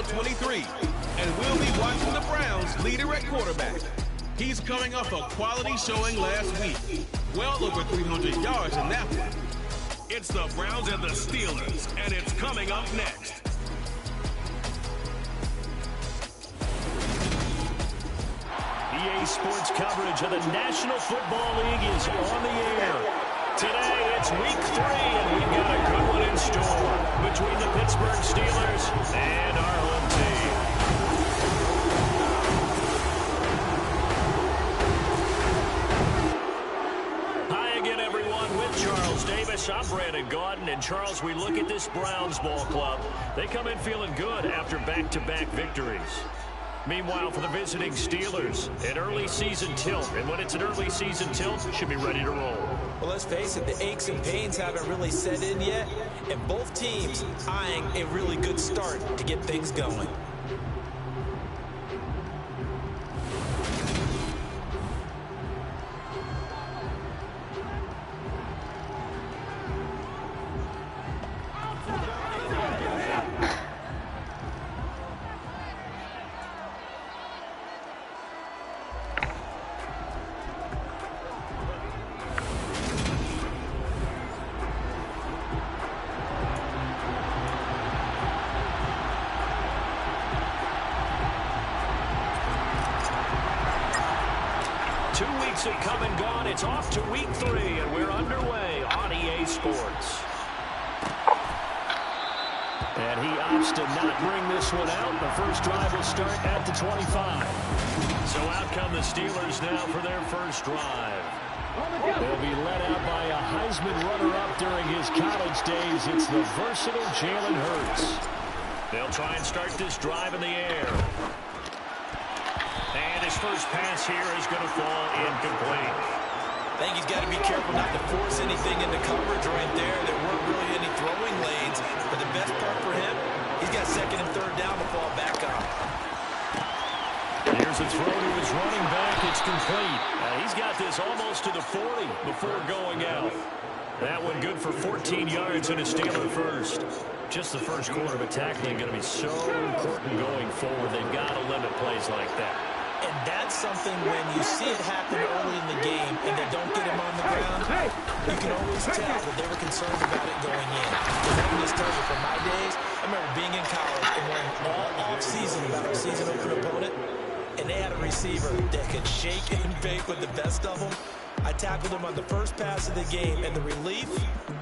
23, and we'll be watching the Browns leader at quarterback. He's coming off a quality showing last week. Well over 300 yards in that one. It's the Browns and the Steelers, and it's coming up next. EA Sports coverage of the National Football League is on the air. Today, it's week 3, and we've got a good one in store between the Pittsburgh Steelers and our home team. Hi again, everyone, with Charles Davis. I'm Brandon Gaudin, and Charles, we look at this Browns ball club. They come in feeling good after back-to-back victories. Meanwhile, for the visiting Steelers, an early season tilt. And when it's an early season tilt, should be ready to roll. Well, let's face it, the aches and pains haven't really set in yet. And both teams eyeing a really good start to get things going. Have come and gone. It's off to week 3, and we're underway on EA Sports. And he opts to not bring this one out. The first drive will start at the 25. So out come the Steelers now for their first drive. They'll be led out by a Heisman runner-up during his college days. It's the versatile Jalen Hurts. They'll try and start this drive in the air. And his first pass here is going to fall incomplete. I think he's got to be careful not to force anything into coverage right there. There weren't really any throwing lanes. But the best part for him, he's got second and third down to fall back on. Here's a throw to his running back. It's complete. He's got this almost to the 40 before going out. That one good for 14 yards and a Steeler first. Just the first quarter, but tackling going to be so important going forward. They've got to limit plays like that. And that's something when you see it happen early in the game and they don't get him on the ground, you can always tell that they were concerned about it going in. Because I can just tell you from my days, I remember being in college and learning all off-season about our season opener opponent, and they had a receiver that could shake and bake with the best of them. I tackled him on the first pass of the game, and the relief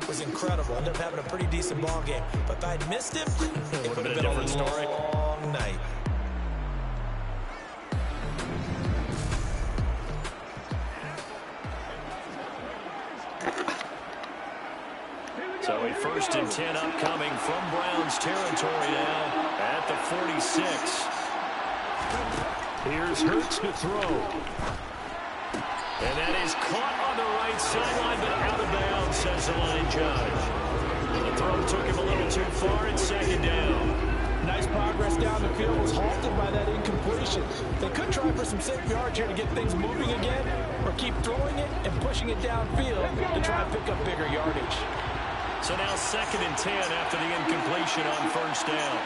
was incredible. I ended up having a pretty decent ball game. But if I'd missed him, it would have been a different story. Long night. So a 1st and 10 upcoming from Browns territory now at the 46. Here's Hurts to throw. And that is caught on the right sideline, but out of bounds, says the line judge. The throw took him a little too far. It's 2nd down. Nice progress down the field, was halted by that incompletion. They could try for some safe yards here to get things moving again, or keep throwing it and pushing it downfield to try and pick up bigger yardage. So now 2nd and 10 after the incompletion on 1st down.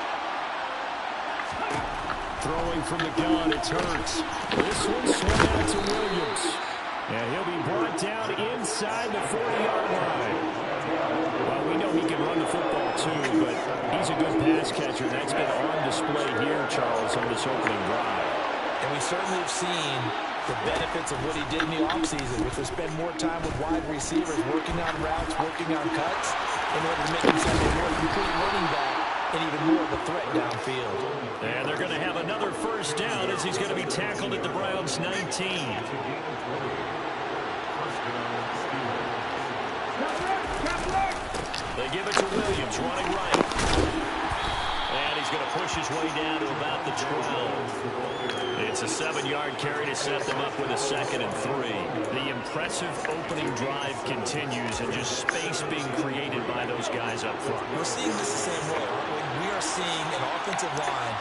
Throwing from the gun, it's Hurts. This one swung out to Williams. And he'll be brought down inside the 40-yard line. Well, we know he can run the football too, but he's a good pass catcher. That's been on display here, Charles, on this opening drive. And we certainly have seen the benefits of what he did in the offseason, which was spend more time with wide receivers, working on routes, working on cuts, in order to make himself a more complete running back and even more of a threat downfield. And they're going to have another 1st down as he's going to be tackled at the Browns' 19. They give it to Williams, running right. And he's going to push his way down to about the 12. It's a 7-yard carry to set them up with a 2nd and 3. The impressive opening drive continues, and just space being created by those guys up front. We're seeing this the same way. We are seeing an offensive line,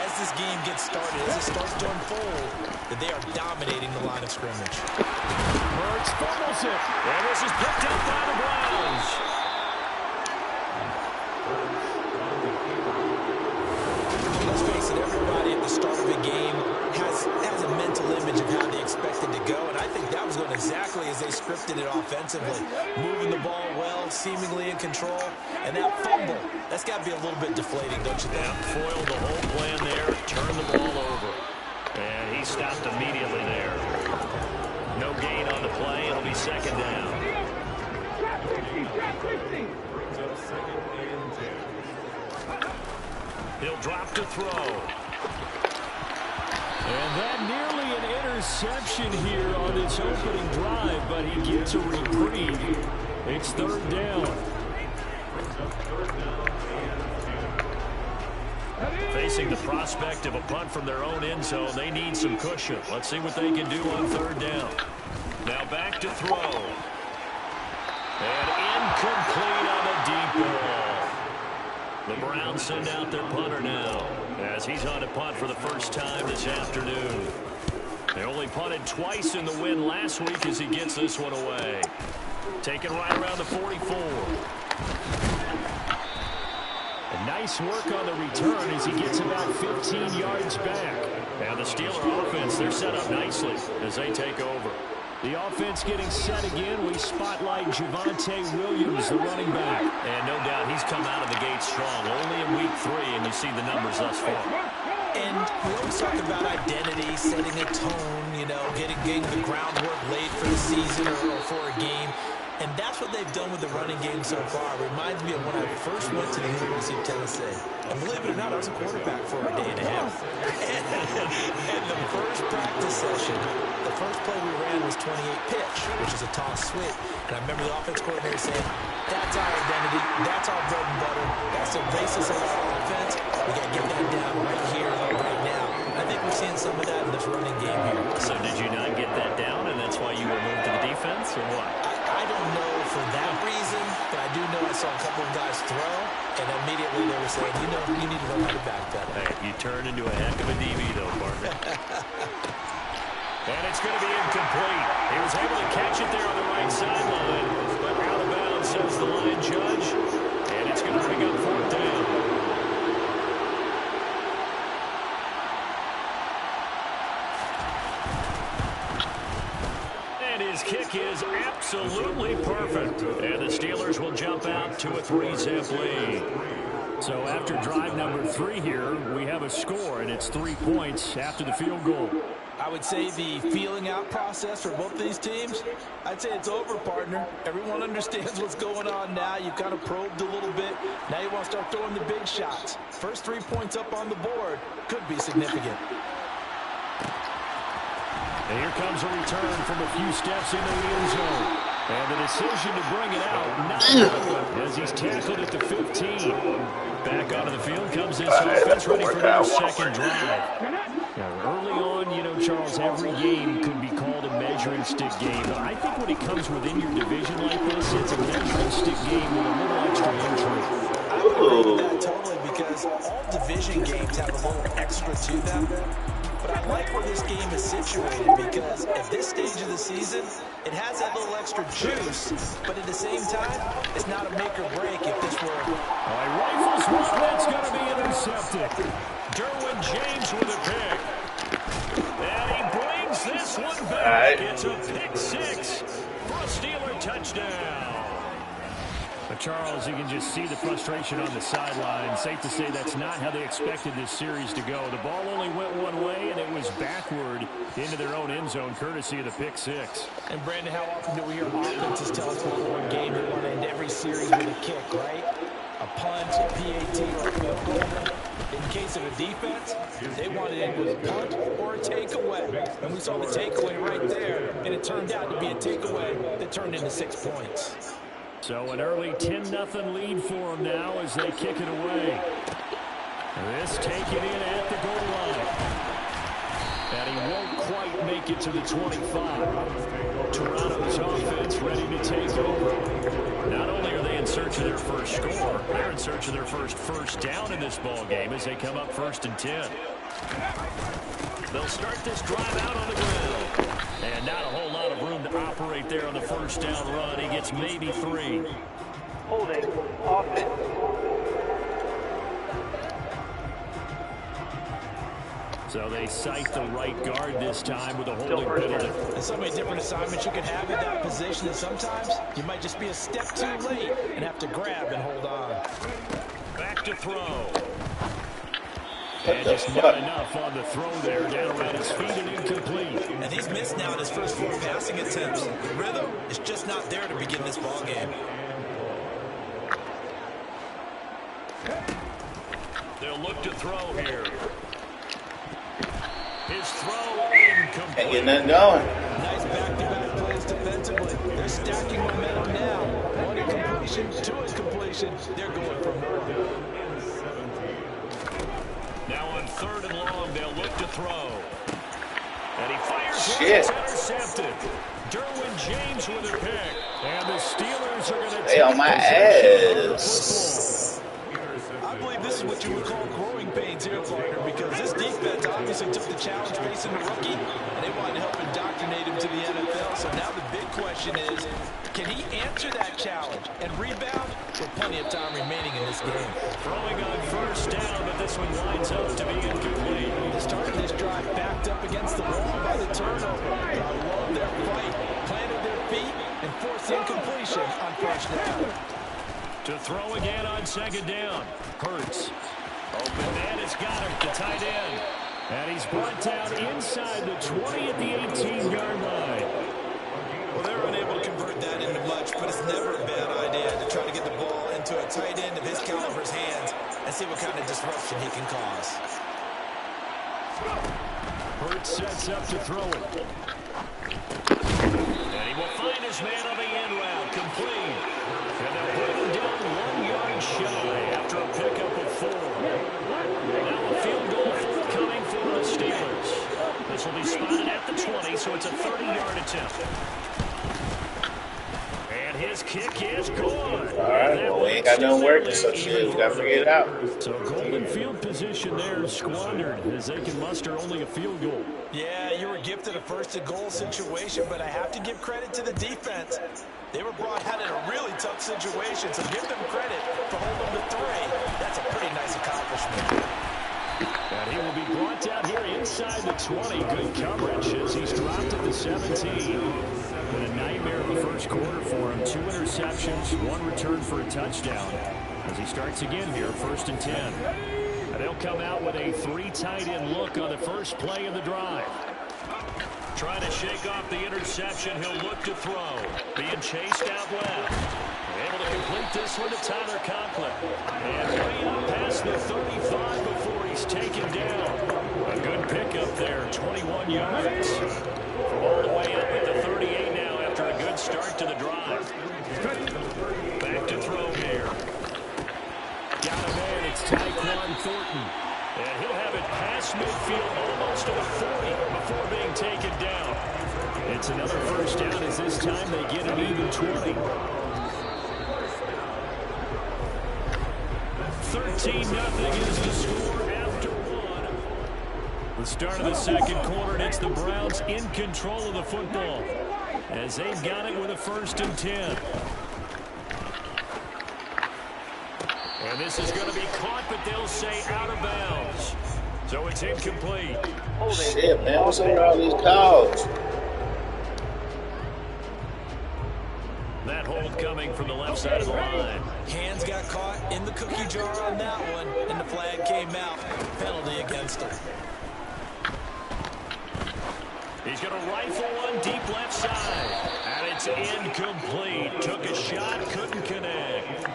as this game gets started, as it starts to unfold, that they are dominating the line of scrimmage. Hurts fumbles it, and this is picked up by the Browns. Let's going exactly as they scripted it offensively. Moving the ball well, seemingly in control. And that fumble, that's got to be a little bit deflating, don't you think? Yeah, foiled the whole plan there, turned the ball over. And he stopped immediately there. No gain on the play. It'll be second down. He'll drop to throw. And that nearly an interception here on its opening drive, but he gets a reprieve. It's third down. Facing the prospect of a punt from their own end zone, they need some cushion. Let's see what they can do on third down. Now back to throw. And incomplete on a deep ball. The Browns send out their punter now, as he's on to punt for the first time this afternoon. They only punted twice in the win last week as he gets this one away. Taken right around the 44. And nice work on the return as he gets about 15 yards back. And the Steeler offense, they're set up nicely as they take over. The offense getting set again. We spotlight Javonte Williams, the running back. And no doubt he's come out of the gate strong. Only in week 3, and you see the numbers thus far. And we always talk about identity, setting a tone, you know, getting the groundwork laid for the season or for a game. And that's what they've done with the running game so far. It reminds me of when I first went to the University of Tennessee. And believe it or not, I was a quarterback for a day and a half. And the first practice session, the first play we ran was 28 pitch, which is a toss sweep. And I remember the offense coordinator saying, that's our identity, that's our bread and butter, that's the basis of our offense. We got to get that down right here, right now. I think we're seeing some of that in this running game here. So did you not get that down, and that's why you were moved to the defense, or what? I don't know for that reason, but I do know I saw a couple of guys throw, and immediately they were saying, you know, you need to learn how to backpedal. Hey, you turned into a heck of a DB, though, partner. And it's going to be incomplete. He was able to catch it there on the right sideline, but out of bounds, says the line judge, and it's going to bring up fourth down. His kick is absolutely perfect. And the Steelers will jump out to a 3-zip lead. So after drive number 3 here, we have a score, and it's 3 points after the field goal. I would say the feeling out process for both these teams, I'd say it's over, partner. Everyone understands what's going on now. You've kind of probed a little bit. Now you want to start throwing the big shots. First 3 points up on the board could be significant. And here comes a return from a few steps into the end zone. And the decision to bring it out, not good, as he's tackled at the 15. Back onto the field comes this offense, ready for their second drive. Now, early on, you know, Charles, every game could be called a measuring stick game. But I think when it comes within your division like this, it's a measuring stick game with a little extra intrigue. I would agree with that totally, because all division games have a little extra to them. But I like where this game is situated, because at this stage of the season, it has that little extra juice, but at the same time, it's not a make or break if this were. All right, rifles one, that's going to be intercepted. Derwin James with a pick. And he brings this one back. It's a pick 6 for a Steeler touchdown. But Charles, you can just see the frustration on the sideline. Safe to say that's not how they expected this series to go. The ball only went one way, and it was backward into their own end zone, courtesy of the pick 6. And Brandon, how often do we hear offenses tell us before a game they want to end every series with a kick, right? A punt, a PAT, or a field goal. In case of a defense, they wanted it with a punt or a takeaway. And we saw the takeaway right there, and it turned out to be a takeaway that turned into 6 points. So an early 10-0 lead for them now as they kick it away. This taken in at the goal line. And he won't quite make it to the 25. Toronto's offense ready to take over. Not only are they in search of their first score, they're in search of their first down in this ball game as they come up 1st and 10. They'll start this drive out on the ground. And not a whole lot of room to operate there on the first down run. He gets maybe 3. Holding offense. So they cite the right guard this time with a holding penalty. There's so many different assignments you can have at that position, and sometimes you might just be a step too late and have to grab and hold on. Back to throw. And just not enough on the throw there, down around his feet and incomplete. And he's missed now in his first 4 passing attempts. Rhythm is just not there to begin this ball game. They'll look to throw here. His throw incomplete. Can't get nothing going. Nice back-to-back plays defensively. They're stacking momentum now. 1 incompletion, 2 incompletion. They're going for more. Now on 3rd and long, they'll look to throw. And he fires. Shit. It's intercepted. Derwin James with a pick. And the Steelers are going to They on my ass. I believe this is what you would call growing pains here, partner, because this defense obviously took the challenge facing the rookie, and they wanted to help indoctrinate him to the NFL. So now the big question is, can he answer that challenge and rebound with plenty of time remaining in this game? Throwing on 1st down, but this one winds up to be incomplete. They started this drive backed up against the wall by the turnover. I love their fight, planted their feet, and forced the incompletion on 1st down. To throw again on 2nd down. Hurts. Open man has got him to tight end. And he's brought down inside the 20 at the 18-yard line. Well, they're unable to convert that into much, but it's never a bad idea to try to get the ball into a tight end of his caliber's hands and see what kind of disruption he can cause. Hurts sets up to throw it. And he will find his man on the end route. Complete. And they'll put him down 1 yard shy after a pickup of 4. Now a field goal forthcoming for the Steelers. This will be spotted at the 20, so it's a 30-yard attempt. And his kick is good. All right, well, we ain't got no work, so shit, we got to figure it out. So golden field position there squandered as they can muster only a field goal. Yeah, you were gifted a 1st and goal situation, but I have to give credit to the defense. They were brought out in a really tough situation, so give them credit for holding the 3. That's a pretty nice accomplishment. And he will be brought down here inside the 20. Good coverage as he's dropped at the 17. Been a nightmare in the 1st quarter for him. 2 interceptions, 1 return for a touchdown. As he starts again here, 1st and 10. And they'll come out with a 3 tight end look on the first play of the drive. Trying to shake off the interception. He'll look to throw. Being chased out left. Able to complete this one to Tyler Conklin. And way up past the 35 before he's taken down. A good pickup there, 21 yards. From all the way up at the 38 now after a good start to the drive. Back to throw here. Got him in. It's Tyquan Thornton. And he'll have it past midfield almost to the 40 before being taken down. It's another 1st down as this time they get an even 20. 13-0 is the score after 1. The start of the 2nd quarter, and it's the Browns in control of the football as they've got it with a 1st and 10. And this is going to be caught, but they'll say out of bounds. So it's incomplete. Shit, man, what's up with all these calls? That hold coming from the left side of the line. Hands got caught in the cookie jar on that one, and the flag came out. Penalty against him. He's going to rifle one deep left side. And it's incomplete. Took a shot, couldn't connect.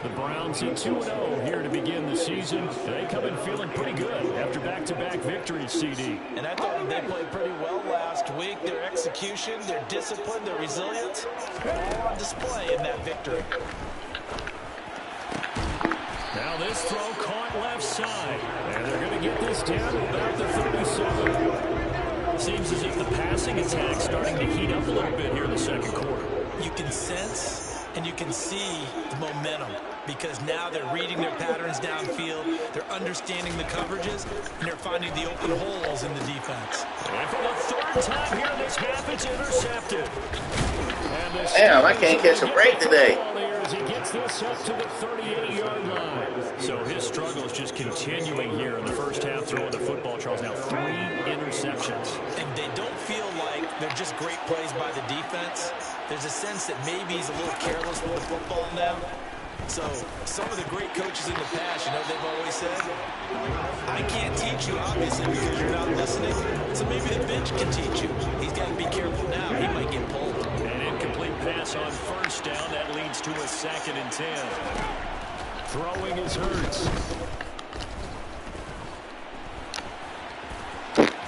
The Browns at 2-0 here to begin the season. They come in feeling pretty good after back-to-back victories, CD. And I thought they played pretty well last week. Their execution, their discipline, their resilience, all on display in that victory. Now this throw caught left side. And they're going to get this down to about the 37. Seems as if the passing attack starting to heat up a little bit here in the 2nd quarter. You can sense and you can see the momentum because now they're reading their patterns downfield, they're understanding the coverages, and they're finding the open holes in the defense. And for the 3rd time here in this half, it's intercepted. Damn, I can't catch a break today. As he gets this up to the 38-yard line. So his struggle is just continuing here in the first half, throwing the football. Charles, now 3 interceptions. And they don't feel like they're just great plays by the defense. There's a sense that maybe he's a little careless with the football now. So some of the great coaches in the past, you know, they've always said, I can't teach you, obviously, because you're not listening. So maybe the bench can teach you. He's got to be careful now. He might get pulled. An incomplete pass on first down. That leads to a 2nd and 10. Throwing is Hurts.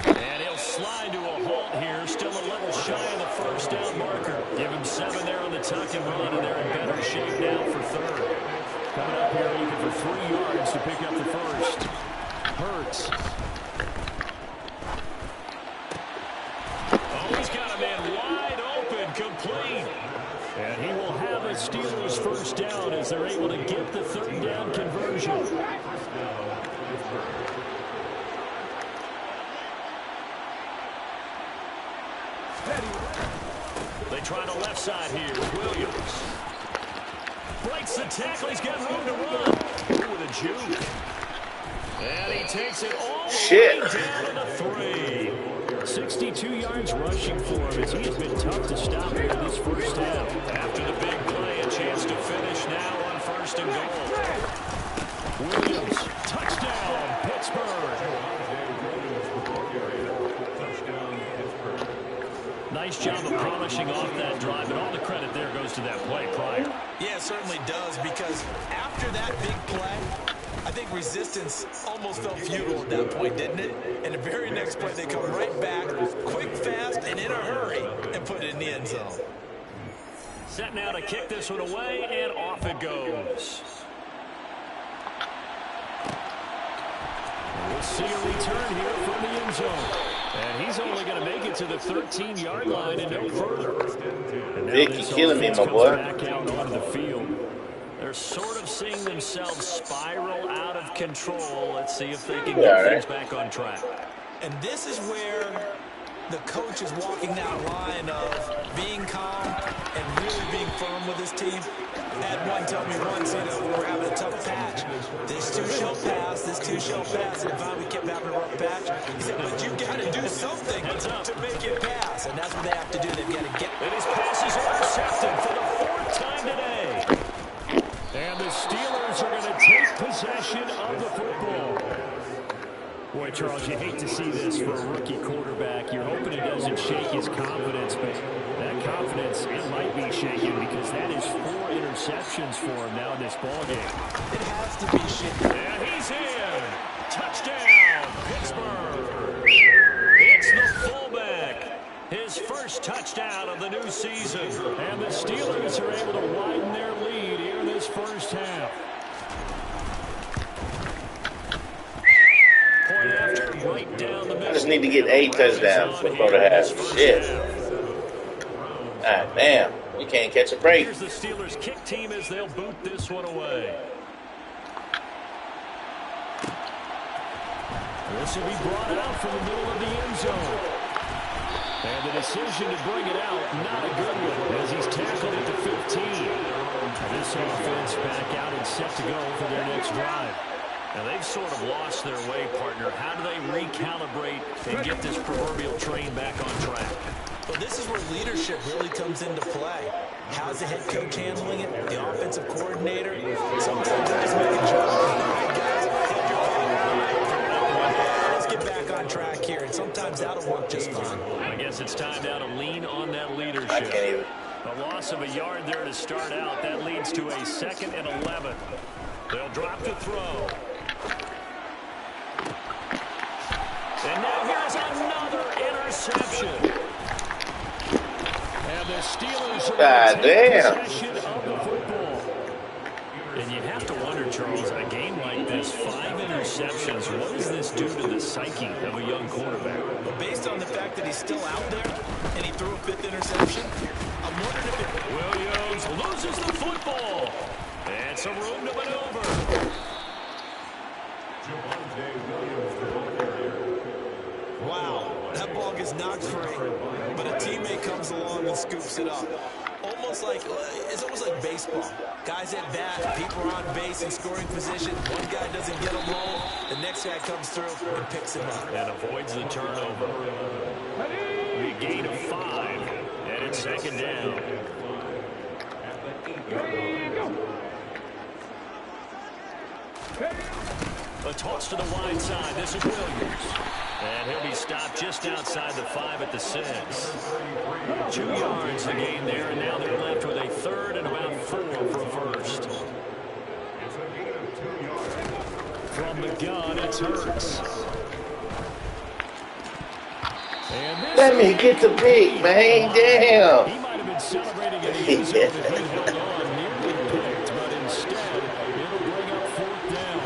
And he'll slide to a halt here. Still a little shy of the first down marker. Give him 7 there on the tuck and run, and they're in better shape now for 3rd. Coming up here looking for 3 yards to pick up the first. Hurts. Oh, he's got a man wide open, complete. And he will have a Steelers first down as they're able to get the 3rd down conversion. They try the left side here. Williams breaks the tackle. He's got room to run. Ooh, with a juke. And he takes it all the way down to the 3. 62 yards rushing for him as he has been tough to stop here in this first half. After the big play, a chance to finish now on 1st and goal. Williams, touchdown, Pittsburgh. Nice job of polishing off that drive, and all the credit there goes to that play prior. Yeah, it certainly does, because after that big play, I think resistance almost felt futile at that point, didn't it? And the very next play, they come right back, quick, fast, and in a hurry, and put it in the end zone. Set now to kick this one away, and off it goes. We'll see a return here from the end zone. And he's only going to make it to the 13-yard line and no further. Vick, you killing me, my boy. Back out onto the field. They're sort of seeing themselves spiral out of control. Let's see if they can get things back on track. And this is where the coach is walking that line of being calm and really being firm with his team. I had one tell me once, you know, we were having a tough patch. This 2 shall pass, this 2 shall pass. And finally we kept having a rough patch. He said, but you got to do something to make it pass. And that's what they have to do. They've got to get. And his pass is intercepted for the 4th time today. And the Steelers are going to take possession of the football. Boy, Charles, you hate to see this for a rookie quarterback. You're hoping it doesn't shake his confidence, but that confidence, it might be shaken because that is 4 interceptions for him now in this ballgame. It has to be shaken. And he's in. Touchdown, Pittsburgh. It's the fullback. His first touchdown of the new season. And the Steelers are able to widen their lead here in this first half. Point after, right down the middle. I just need to get 8 touchdowns before the half. Shit. Ah, damn. You can't catch a break. Here's the Steelers kick team as they'll boot this one away. This will be brought out from the middle of the end zone. And the decision to bring it out, not a good one, as he's tackled at the 15. This offense back out and set to go for their next drive. Now, they've sort of lost their way, partner. How do they recalibrate and get this proverbial train back on track? Well, this is where leadership really comes into play. How's the head coach handling it? The offensive coordinator? Sometimes they're just making sure, all right, guys, let's get back on track here. And sometimes that'll work just fine. I guess it's time now to lean on that leadership. I can't even. A loss of a yard there to start out. That leads to a 2nd and 11. They'll drop to throw. And now here's another interception. And the Steelers are going to take possession of the football. And you have to wonder, Charles, a game like this, 5 interceptions, what does this do to the psyche of a young quarterback? But based on the fact that he's still out there and he threw a 5th interception, I'm wondering if it... Williams loses the football. And some room to maneuver. Wow, that ball gets knocked free, but a teammate comes along and scoops it up. Almost almost like baseball. Guys at bat, people are on base in scoring position. One guy doesn't get him home. The next guy comes through and picks him up. And avoids the turnover. A gain of 5. And it's second down. A toss to the wide side. This is Williams. And he'll be stopped just outside the 5 at the 6. 2 yards the gain there, and now they're left with a third and about 4 for first. From the gun, it's Hurts. Let me get the pick, man. Damn. He might have been celebrating in the end zone if he held on, nearly picked, but instead it'll bring up 4th down.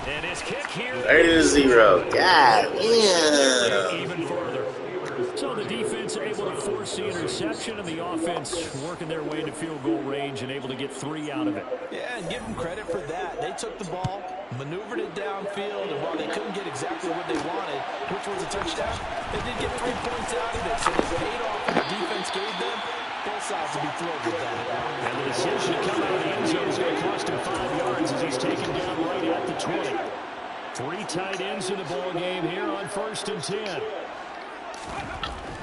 And his kick here. 30-0. God damn. Even further. So the defense able to force the interception, and the offense working their way into field goal range and able to get 3 out of it. Yeah, and give them credit for that. They took the ball, maneuvered it downfield, and while they couldn't get exactly what they wanted, which was a touchdown, they did get 3 points out of it. So they paid off what the defense gave them. Both sides will be thrilled with that. And the decision to come out of the end zone is going to cost him 5 yards as he's taken down right at the 20. 3 tight ends in the ball game here on 1st and 10.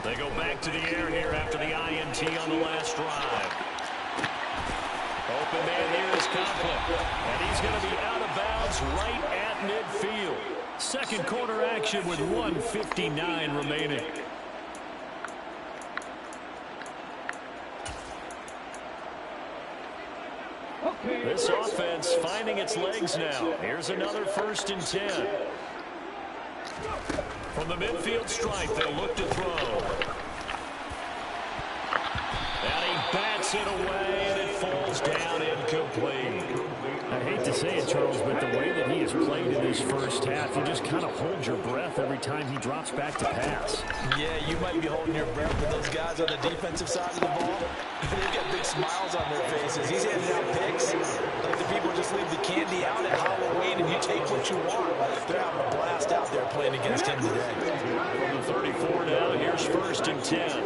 They go back to the air here after the INT on the last drive. Open man here is Conklin. And he's going to be out of bounds right at midfield. Second quarter action with 1:59 remaining. This offense finding its legs now. Here's another 1st and 10. From the midfield stripe, they'll look to throw. And he bats it away, and it falls down incomplete. I hate to say it, Charles, but the way that he has played in his first half, you just kind of hold your breath every time he drops back to pass. Yeah, you might be holding your breath, but those guys on the defensive side of the ball, they've got big smiles on their faces. He's handing out picks. Like the people just leave the candy out at Halloween and you take what you want. They're having a blast out there playing against him today. From the 34 now, here's 1st and 10.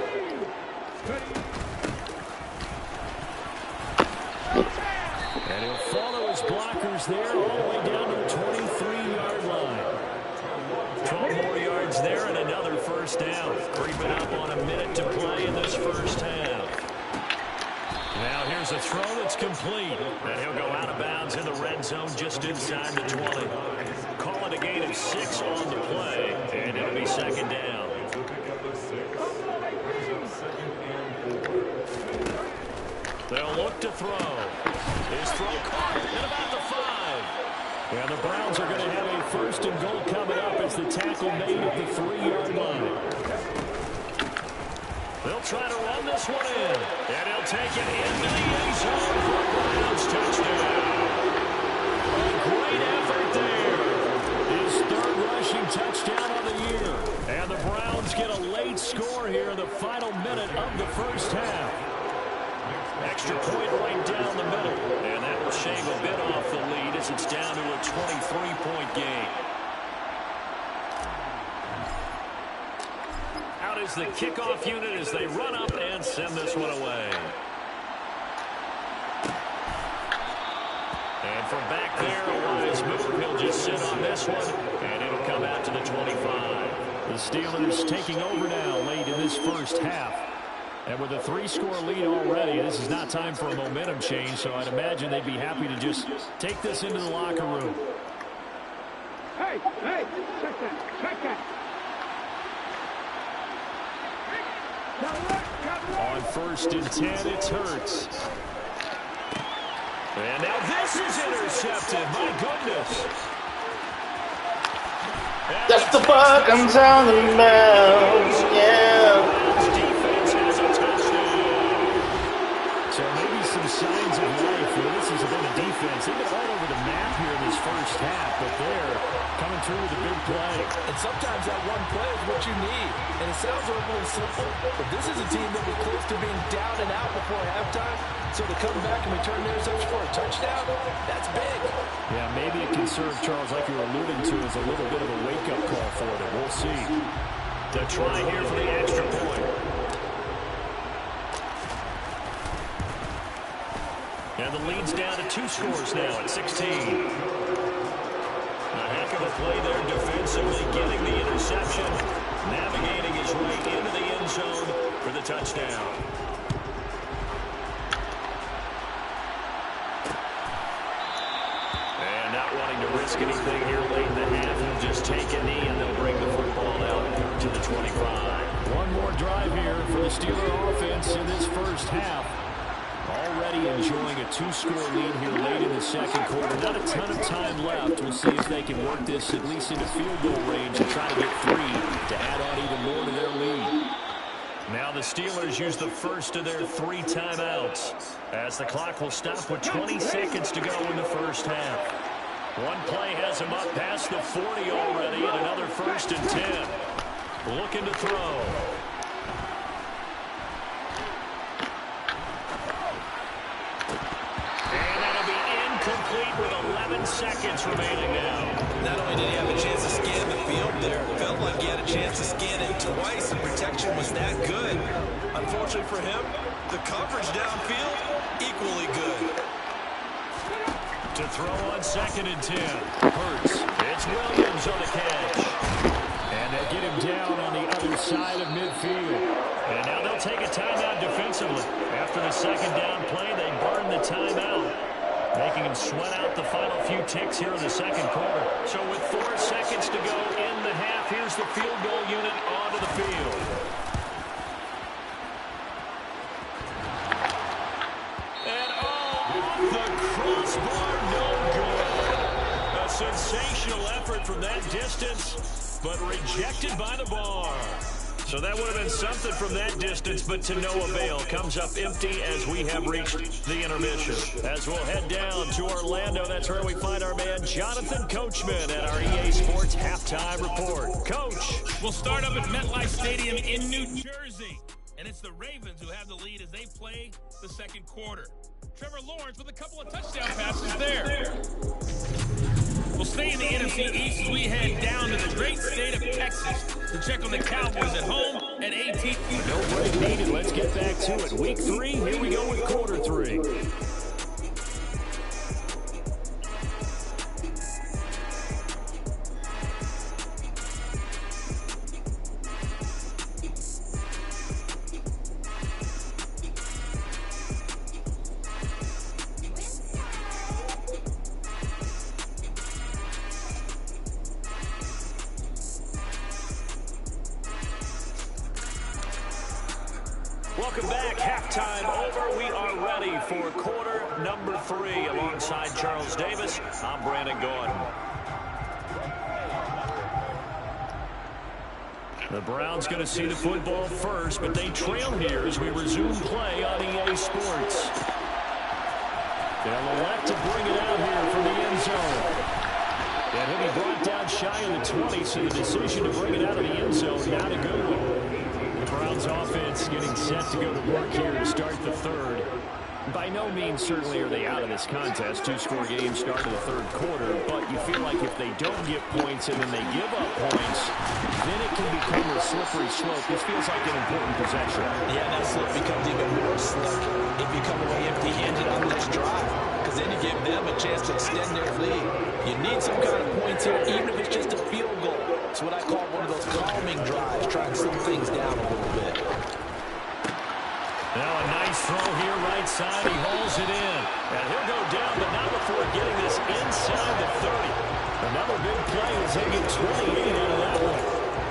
And he'll follow his blockers there all the way down to the 23-yard line. 12 more yards there and another 1st down. Creeping up on a minute to play in this first half. Now here's a throw that's complete. And he'll go out of bounds in the red zone just inside the 20. Call it a gain of 6 on the play, and it'll be 2nd down. They'll look to throw. His throw caught at about the 5. And the Browns are going to have a 1st and goal coming up as the tackle made at the 3-yard line. They'll try to run this one in. And he'll take it into the end zone for a Browns touchdown. A great effort there. His 3rd rushing touchdown of the year. And the Browns get a late score here in the final minute of the first half. Extra point right down the middle. And that will shave a bit off the lead as it's down to a 23-point game. Out is the kickoff unit as they run up and send this one away. And from back there, a wise move. He'll just sit on this one, and it'll come out to the 25. The Steelers taking over now late in this first half. And with a 3-score lead already, this is not time for a momentum change, so I'd imagine they'd be happy to just take this into the locker room. Hey, check that. On 1st and 10, it's Hurts. And now this is intercepted. My goodness. That's the fuck I'm talking about. Yeah. Defense has a touchdown. So maybe some signs of life here. This has been a defense. They've been all over the map here in this first half, but they're coming through with a big play. And sometimes that one play is what you need. And it sounds overly simple, but this is a team that was close to being down and out before halftime. So to come back and return the interception for a touchdown, that's big. Yeah, maybe it can serve, Charles, like you were alluding to, as a little bit of a wake-up call for them. We'll see. to try here for the extra point. And the lead's down to 2 scores now at 16. A heck of a play there defensively, getting the interception, navigating his way into the end zone for the touchdown. And not wanting to risk anything here late in the half, he'll just take a knee and they'll bring the football out to the 25. One more drive here for the Steeler offense in this first half. Already enjoying a 2-score lead here late in the second quarter. Not a ton of time left. We'll see if they can work this at least into field goal range and try to get 3 to add on even more to their lead. Now the Steelers use the first of their 3 timeouts as the clock will stop with 20 seconds to go in the first half. One play has him up past the 40 already, and another 1st and 10. Looking to throw. Complete with 11 seconds remaining now. Not only did he have a chance to scan the field there, it felt like he had a chance to scan it twice. The protection was that good. Unfortunately for him, the coverage downfield, equally good. To throw on 2nd and 10. Hurts. It's Williams on the catch. And they'll get him down on the other side of midfield. And now they'll take a timeout defensively. After the 2nd down play, they burn the timeout, making him sweat out the final few ticks here in the second quarter. So with 4 seconds to go in the half, here's the field goal unit onto the field. And the crossbar, no good. A sensational effort from that distance, but rejected by the bar. So that would have been something from that distance, but to no avail. Comes up empty as we have reached the intermission. As we'll head down to Orlando, that's where we find our man Jonathan Coachman at our EA Sports Halftime Report. Coach. We'll start up at MetLife Stadium in New Jersey. And it's the Ravens who have the lead as they play the second quarter. Trevor Lawrence with a couple of touchdown passes there. We'll stay in the NFC East as we head down to the great state of Texas to check on the Cowboys at home at AT&T. No break needed. Let's get back to it. Week 3, here we go with quarter 3. Welcome back. Halftime over. We are ready for quarter number 3. Alongside Charles Davis, I'm Brandon Gordon. The Browns going to see the football first, but they trail here as we resume play on EA Sports. They'll elect to bring it out here from the end zone. And he'll be brought down shy of the 20, so the decision to bring it out of the end zone, not a good one. The Browns offense getting set to go to work here to start the 3rd. By no means certainly are they out of this contest. 2-score game start of the 3rd quarter, but you feel like if they don't get points and then they give up points, then it can become a slippery slope. This feels like an important possession. Yeah, that slip becomes even more slick if you come away empty-handed on this drive, because then you give them a chance to extend their lead. You need some kind of points here, even if it's just a field goal. It's what I call one of those calming drives, trying to slow things down a little bit. Now a nice throw here right side. He hauls it in. And he'll go down, but not before getting this inside the 30. Another big play as they get 28 out of that one.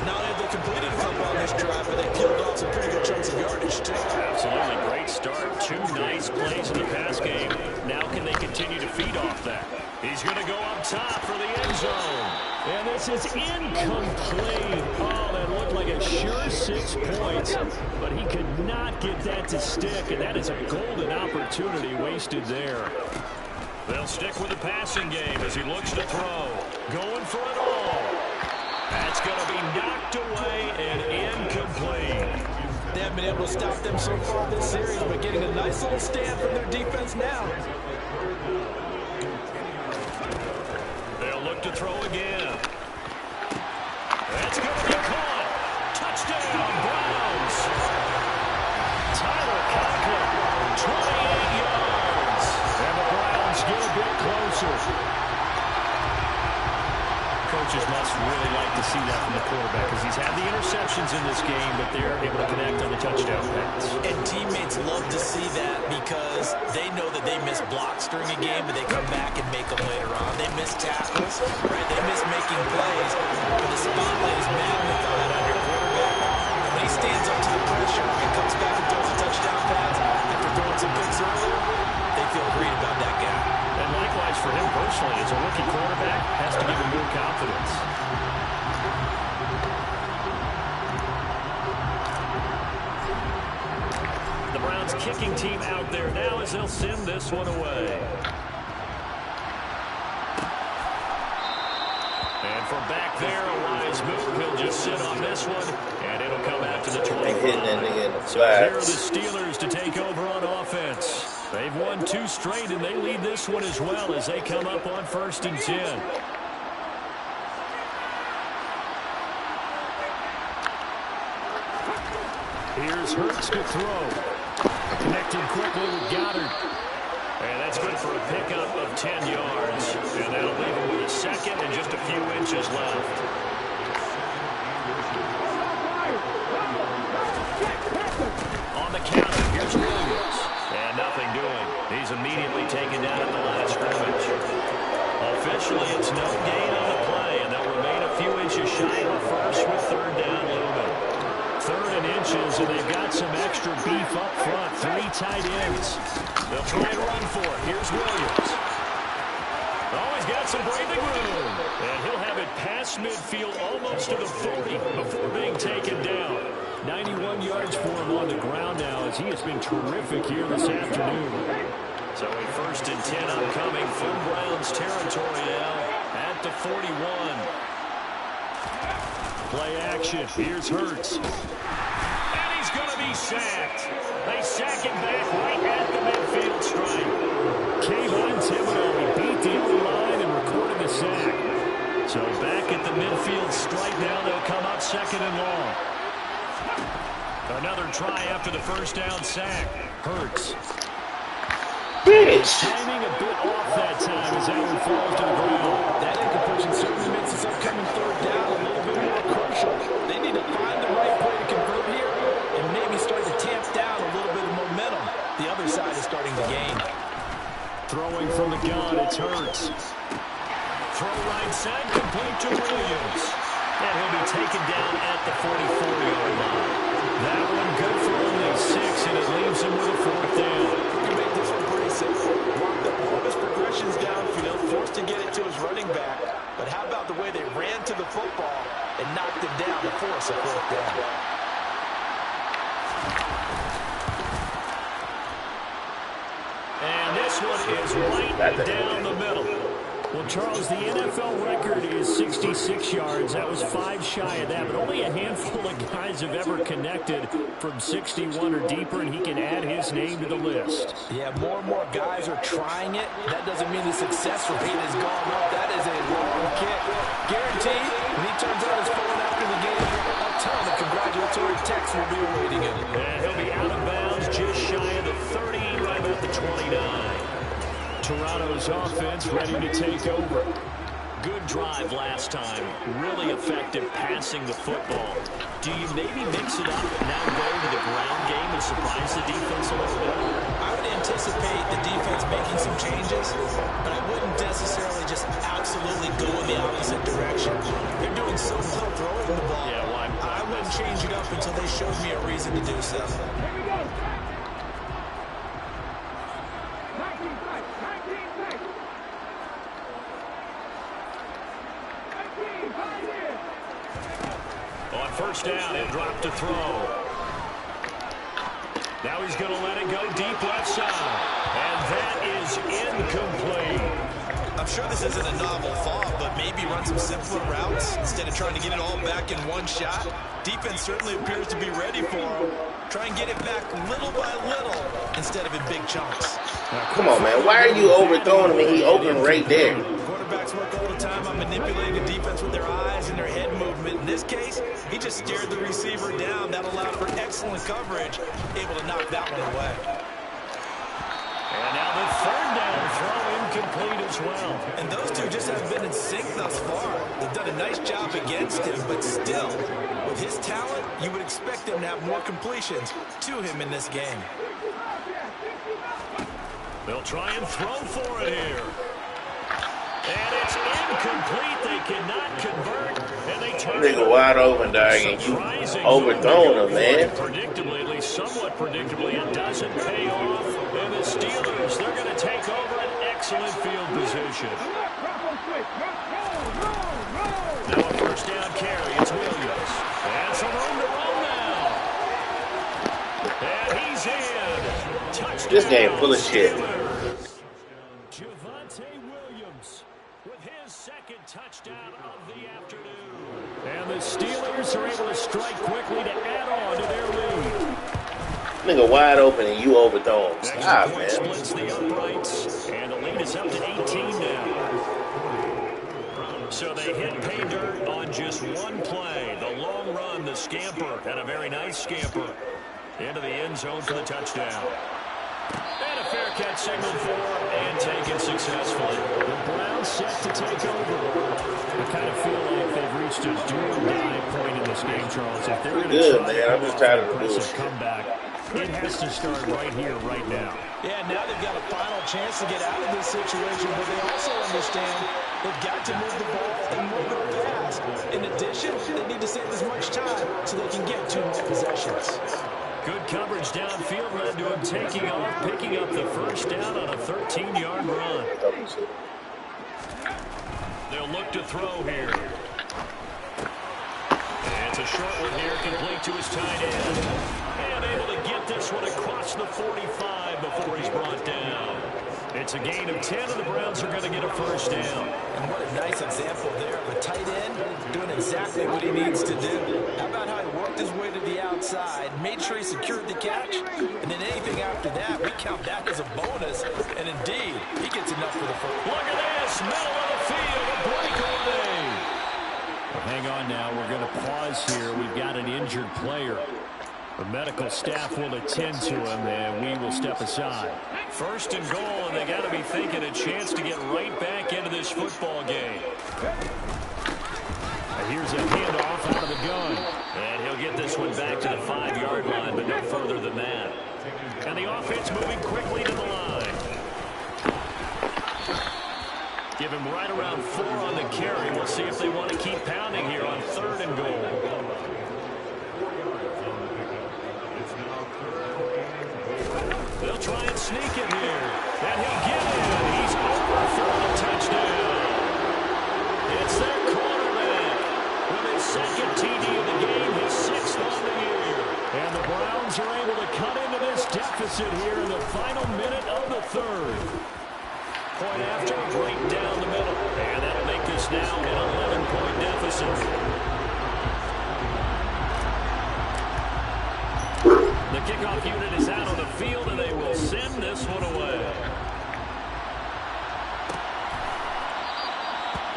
Not only have they completed a couple on this drive, but they killed off some pretty good chunks of yardage, too. Absolutely great start. 2 nice plays in the pass game. Now can they continue to feed off that? He's going to go up top for the end zone. And this is incomplete. Oh, that looked like a sure 6 points, but he could not get that to stick, and that is a golden opportunity wasted there. They'll stick with the passing game as he looks to throw. Going for it all. That's going to be knocked away and incomplete. They haven't been able to stop them so far this series, but getting a nice little stand from their defense now. They'll look to throw again. That's going to be caught. quarterback because he's had the interceptions in this game, but they're able to connect on the touchdown pass. And teammates love to see that because they know that they miss blocks during a game, but they come back and make them later on. They miss tackles, right? They miss making plays, but the spotlight is magnified on your quarterback. And when he stands up to the pressure and comes back and throws a touchdown pass after throwing some picks earlier, they feel great about that guy. And likewise for him personally, as a rookie quarterback, has to give him more confidence. The Browns kicking team out there now as they'll send this one away. And from back there, a wise move. He'll just sit on this one, and it'll come out to the 25. So here are the Steelers to take over on offense. They've won 2 straight, and they lead this one as well as they come up on 1st and 10. Here's Hurts to throw. Connected quickly with Goddard. And that's good for a pickup of 10 yards. And that'll leave him with a second and just a few inches left. On the counter, here's Williams. And nothing doing. He's immediately taken down at the line of scrimmage. Officially, it's no gain on the play, and they'll remain a few inches shy of the first with 3rd down looming. 3rd and inches, and they've got some extra beef up front. 3 tight ends. They'll try and run for it. Here's Williams. Oh, he's got some breathing room. And he'll have it past midfield almost to the 40 before being taken down. 91 yards for him on the ground now as he has been terrific here this afternoon. So a 1st and 10 upcoming from Browns territory now at the 41. Play action. Here's Hurts. And he's going to be sacked. They sack him back right at the midfield stripe. Kayvon Thibodeau, he beat the other line and recorded the sack. So back at the midfield stripe now, they'll come up 2nd and long. Another try after the 1st down sack. Hurts. Timing a bit off that time as that one falls to the ground. That incompletion certainly makes this upcoming 3rd down a little bit more crucial. They need to find the right play to convert here and maybe start to tamp down a little bit of momentum. The other side is starting to gain. Throwing from the gun, it's Hurts. Throw right side, complete to Williams. And he'll be taken down at the 44-yard line. That one good for only 6, and it leaves him with a 4th down. You can make this one pretty simple. Walk up all of his progressions downfield, forced to get it to his running back. But how about the way they ran to the football and knocked him down to force a 4th down? And this one is right down the middle. Well, Charles, the NFL record is 66 yards. That was 5 shy of that, but only a handful of guys have ever connected from 61 or deeper, and he can add his name to the list. Yeah, more and more guys are trying it. That doesn't mean the success rate has gone up. That is a long kick. Guaranteed, when he turns out his phone after the game, a ton of congratulatory texts will be awaiting him. And he'll be out of bounds just shy of the 30, right about the 29. Toronto's offense ready to take over. Good drive last time. Really effective passing the football. Do you maybe mix it up, now go to the ground game and surprise the defense a little bit? I would anticipate the defense making some changes, but I wouldn't necessarily just absolutely go in the opposite direction. They're doing so well throwing the ball. Yeah, well, I wouldn't change it up until they showed me a reason to do so. On 1st down, he'll drop to throw. Now he's going to let it go deep left side. And that is incomplete. I'm sure this isn't a novel thought, but maybe run some simpler routes instead of trying to get it all back in one shot. Defense certainly appears to be ready for him. Try and get it back little by little instead of in big chunks. Come on, man. Why are you overthrowing him and he open right there? Quarterbacks work all the time on manipulating the defense with their eyes and their head movement. In this case, he just stared the receiver down. That allowed for excellent coverage, able to knock that one away. And now the third down throw incomplete as well. And those two just have been in sync thus far. They've done a nice job against him, but still, with his talent, you would expect them to have more completions to him in this game. They'll try and throw for it here. And it's incomplete. They cannot convert. And they turn it Nigga wide open, dog, and you overthrown him, man. Predictably, at least somewhat predictably, it doesn't pay off. And the Steelers, they're going to take over an excellent field position. Now a first down carry. It's Williams. And some room to roll now. And he's in. Touchdown. This game full of shit. Touchdown of the afternoon. And the Steelers are able to strike quickly to add on to their lead. Nigga wide open and you overthrown him. Stop, man. Splits the uprights, and the lead is up to 18 now. So they hit pay dirt on just one play. The long run, the scamper, and a very nice scamper into the end zone for the touchdown. And a fair catch signaled for and taken successfully. The Browns set to take over. I kind of feel like they've reached a do-or-die point in this game, Charles. If they're going to try man. I'm just tired of the impressive comeback, it has to start right here, right now. Yeah, now they've got a final chance to get out of this situation, but they also understand they've got to move the ball and move it fast. In addition, they need to save as much time so they can get 2 more possessions. Good coverage downfield led to him taking off, picking up the first down on a 13-yard run. They'll look to throw here. And it's a short one here, complete to his tight end. And able to get this one across the 45 before he's brought down. It's a gain of 10, and the Browns are going to get a first down. And what a nice example there of a tight end doing exactly what he needs to do. How about how he worked his way to the outside, made sure he secured the catch, and then anything after that, we count that as a bonus. And indeed, he gets enough for the first. Look at this, middle of the field, a breakaway. Well, hang on now, we're going to pause here. We've got an injured player. The medical staff will attend to him, and we will step aside. First and goal, and they got to be thinking a chance to get right back into this football game. Here's a handoff out of the gun. And he'll get this one back to the 5-yard line, but no further than that. And the offense moving quickly to the line. Give him right around 4 on the carry. We'll see if they want to keep pounding here on 3rd and goal. They'll try and sneak it here. And he'll get it. He's over for the touchdown. It's their quarterback with his 2nd TD of the game, his 6th on the year. And the Browns are able to cut into this deficit here in the final minute of the 3rd. Point after, right down the middle. And that'll make this now an 11-point deficit. The kickoff unit is out on the field, and they will send this one away.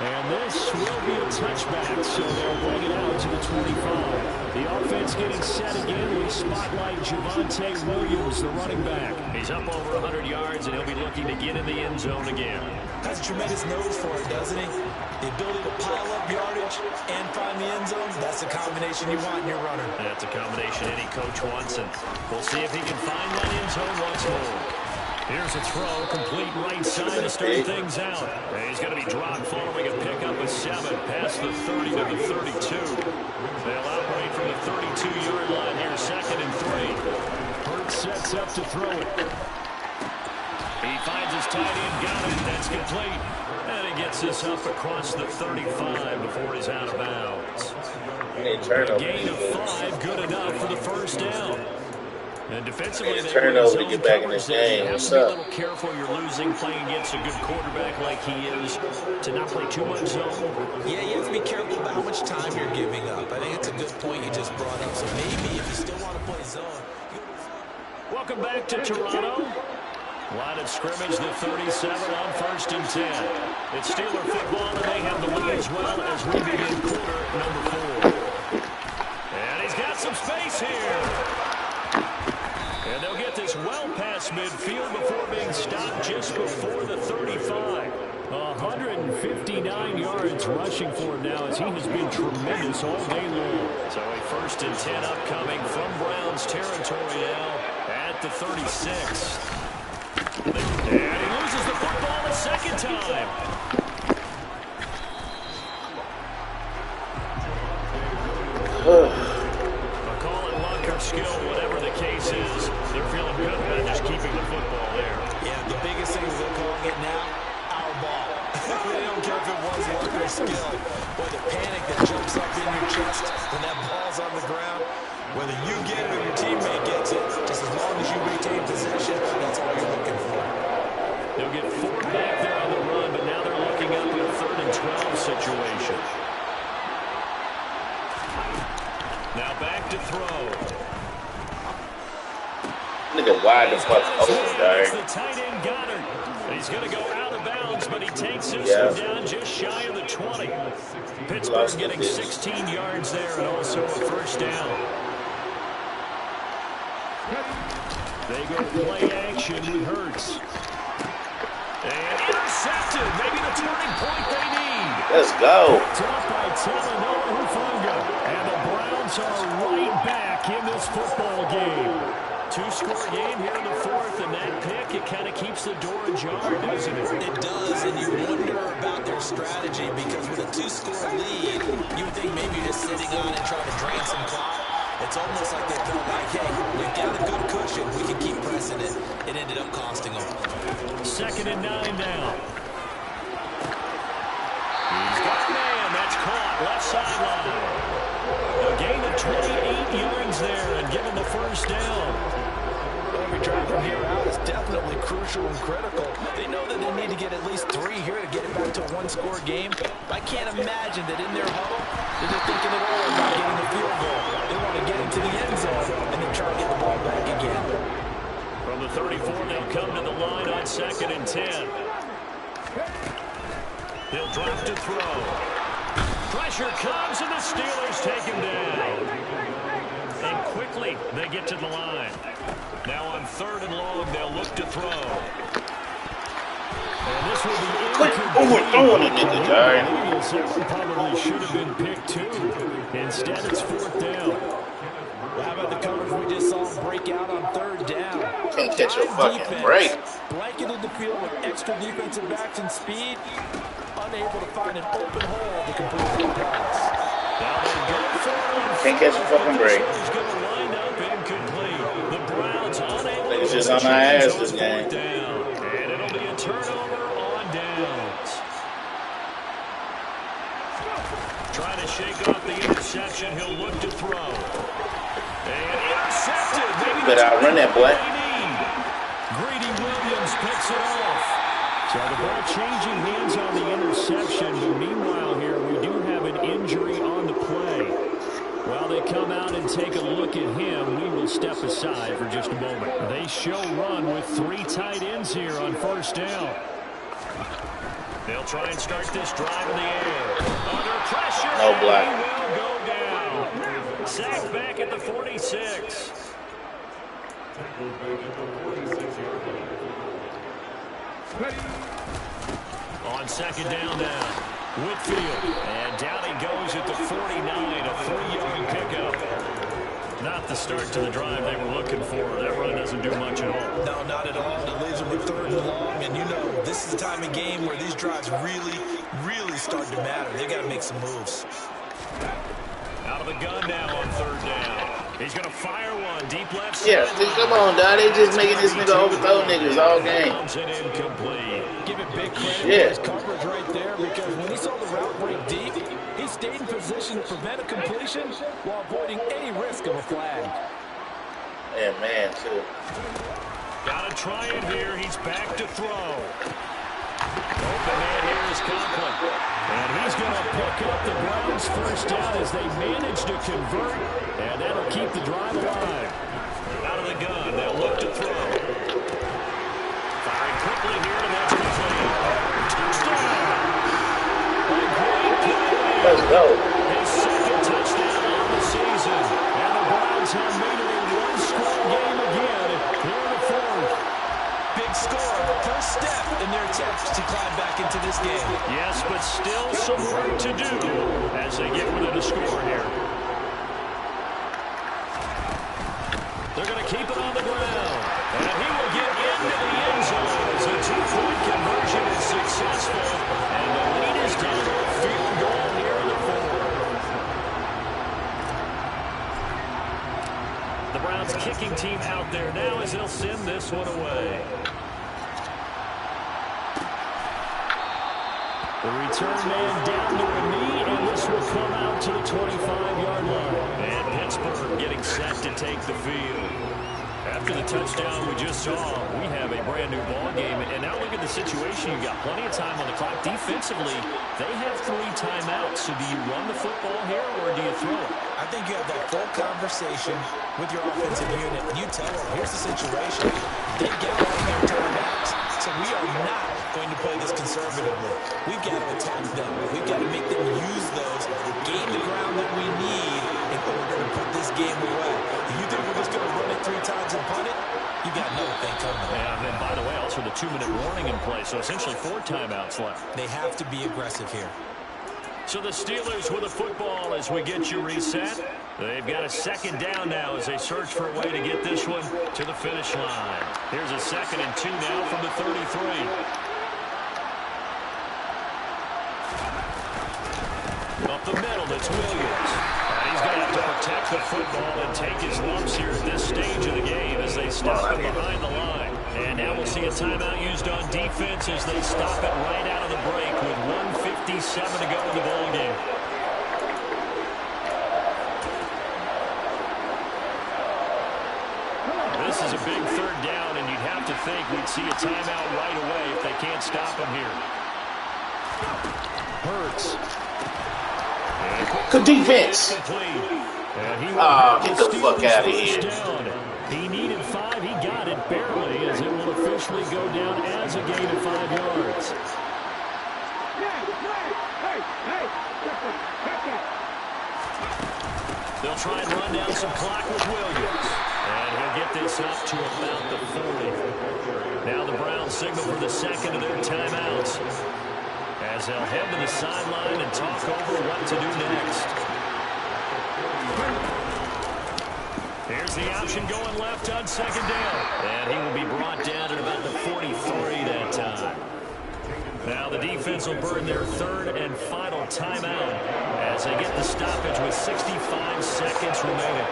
And this will be a touchback, so they'll bring it out to the 25. The offense getting set again. We spotlight Javonte Williams, the running back. He's up over 100 yards, and he'll be looking to get in the end zone again. Has a tremendous nose for it, doesn't he? The ability to pile up yardage and find the end zone, that's the combination you want in your runner. That's a combination any coach wants, and we'll see if he can find that end zone once more. Here's a throw, complete right side to start things out. And he's going to be dropped following a pickup of 7 past the 30 to the 32. They'll operate from the 32-yard line here, 2nd and 3. Hurts sets up to throw it. He finds his tight end, got it, that's complete. And he gets this up across the 35 before he's out of bounds. A gain of 5, good enough for the first down. And defensively, they turnover to get back in this game. You have to be a little careful. You're losing, playing against a good quarterback like he is, to not play too much zone. Yeah, you have to be careful about how much time you're giving up. I think it's a good point you just brought up. So maybe if you still want to play zone. Welcome back to Toronto. Line of scrimmage, the 37 on 1st and 10. It's Steeler football, and they have the lead as well as we begin quarter number 4. And he's got some space here. And And they'll get this well past midfield before being stopped just before the 35. 159 yards rushing for him now as he has been tremendous all day long. So a 1st and 10 upcoming from Browns territory now at the 36. And he loses the football a second time. Call it luck or skill, whatever the case is. They're feeling good about just keeping the football there. Yeah, the biggest thing is they're calling it now, our ball. They don't care if it was luck or skill. Boy, the panic that jumps up in your chest when that ball's on the ground, whether you get it or your teammate gets it, just as long as you retain possession, that's all you're looking for. They'll get 4 back there on the run, but now they're looking up in a 3rd and 12 situation. Now back to throw. Nigga, wide the fuck open, It's the tight end Goddard. He's going to go out of bounds, but he takes this one down just shy of the 20. Pittsburgh getting 16 yards there and also a 1st down. They go play action with Hurts. And intercepted. Maybe the turning point they need. Let's go. Top by Talanoa Hufanga. And the Browns are right back in this football game. 2-score game here in the 4th, and that pick, it kind of keeps the door ajar, doesn't it? It does, and you wonder about their strategy because with a 2-score lead, you would think maybe you're just sitting on and trying to drain some clock. It's almost like they felt like, hey, we've got a good cushion. We can keep pressing it. It ended up costing them. 2nd and 9 now. He's got a man. That's caught. Left sideline. A gain of 28 yards there and given the 1st down. Every drive from here out is definitely crucial and critical. They know that they need to get at least 3 here to get it back to a 1-score game. I can't imagine that in their huddle, they're just thinking it all about getting the field goal. They want to get into the end zone and then try to get the ball back again. From the 34, they'll come to the line on 2nd and 10. He'll drop to throw. Pressure comes, and the Steelers take him down. And quickly, they get to the line. Now on 3rd and long, they'll look to throw. And this will be overthrowing it, nigga, Jaren. That probably should have been picked too. Instead, it's 4th down. How about the coverage we just saw break out on 3rd down? Can't catch a fucking break. Blanketed the field with extra defensive backs and speed. Unable to find an open hole to complete the pass. Can't catch a fucking break. Niggas just on our ass this game. And it'll be a turnover on downs. Trying to shake off the interception. He'll look to throw. And intercepted. You better outrun that boy. Grady Williams picks it off. So the ball changing hands on the interception, but meanwhile here we do have an injury on the play. While they come out and take a look at him, we will step aside for just a moment. They show run with 3 tight ends here on 1st down. They'll try and start this drive in the air. Under pressure, no block. He will go down. Sacked back at the 46. On 2nd down now, Whitfield, and down he goes at the 49, a 3-yard pickup. Not the start to the drive they were looking for. That run doesn't do much at all. No, not at all. It leaves them with 3rd and long, and you know, this is the time of game where these drives really start to matter. They've got to make some moves. Out of the gun now on 3rd down. He's going to fire one deep left side. Yeah, come on, dog. They just making this nigga overthrow niggas all game. Give it big credit for his coverage right there because when he saw the route break deep, he stayed in position to prevent a completion while avoiding any risk of a flag. Yeah, man, too. Got to try it here. He's back to throw. Open man here is Conklin. And he's going to pick up the Browns' 1st down as they manage to convert. And that'll keep the drive alive. Out of the gun, they'll look to throw. Firing quickly here, and that's complete. Touchdown! Let's go. His 2nd touchdown on the season. And the Browns have made it a 1-score game again. they get within a score here. They're going to keep it on the ground. And he will get into the end zone as a two-point conversion is successful. And the lead is down to a field goal here in the fourth. The Browns kicking team out there now as they'll send this one away. The return man down to a knee, and this will come out to the 25-yard line. And Pittsburgh getting set to take the field. After the touchdown we just saw, we have a brand-new ball game. And now look at the situation. You've got plenty of time on the clock. Defensively, they have 3 timeouts. So do you run the football here, or do you throw it? I think you have that full conversation with your offensive unit. You tell them, here's the situation. They've got all their timeouts, so we are not going to play this conservatively. We've got to attack them. We've got to make them use those, gain the ground that we need in order to put this game away. If you think we're just going to run it 3 times and punt it, you got another thing coming. Yeah, and then, by the way, also the 2-minute warning in play, so essentially 4 timeouts left. They have to be aggressive here. So the Steelers with a football as we get you reset. They've got a second down now as they search for a way to get this one to the finish line. Here's a 2nd and 2 now from the 33. Up the middle, that's Williams. He's going to have to protect the football and take his lumps here at this stage of the game as they stop him behind the line. And now we'll see a timeout used on defense as they stop it right out of the break with 1:57 to go in the ball game. This is a big 3rd down, and you'd have to think we'd see a timeout right away if they can't stop him here. Hurts. Good defense. Get the fuck out of here. He needed 5. He got it barely as it will officially go down as a gain of 5 yards. They'll try and run down some clock with Williams. And he'll get this up to about the 40. Now the Browns signal for the 2nd of their timeouts, as they'll head to the sideline and talk over what to do next. Here's the option going left on 2nd down. And he will be brought down at about the 43 that time. Now the defense will burn their 3rd and final timeout as they get the stoppage with 65 seconds remaining.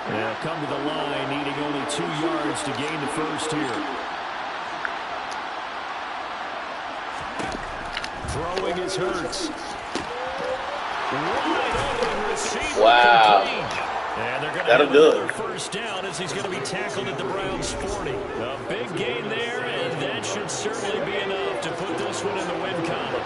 They'll come to the line, needing only 2 yards to gain the first here. Throwing is Hurts. Wide open receiver. Wow. Complete. And they're going to have another first down as he's going to be tackled at the Browns' 40. A big gain there, and that should certainly be enough to put this one in the win column.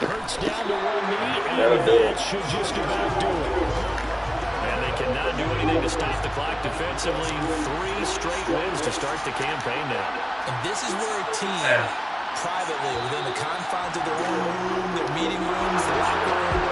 Hurts down to 1 knee, and that should just about do it. And they cannot do anything to stop the clock defensively. 3 straight wins to start the campaign now. And this is where a team, privately, within the confines of their own room, their meeting rooms, the locker room,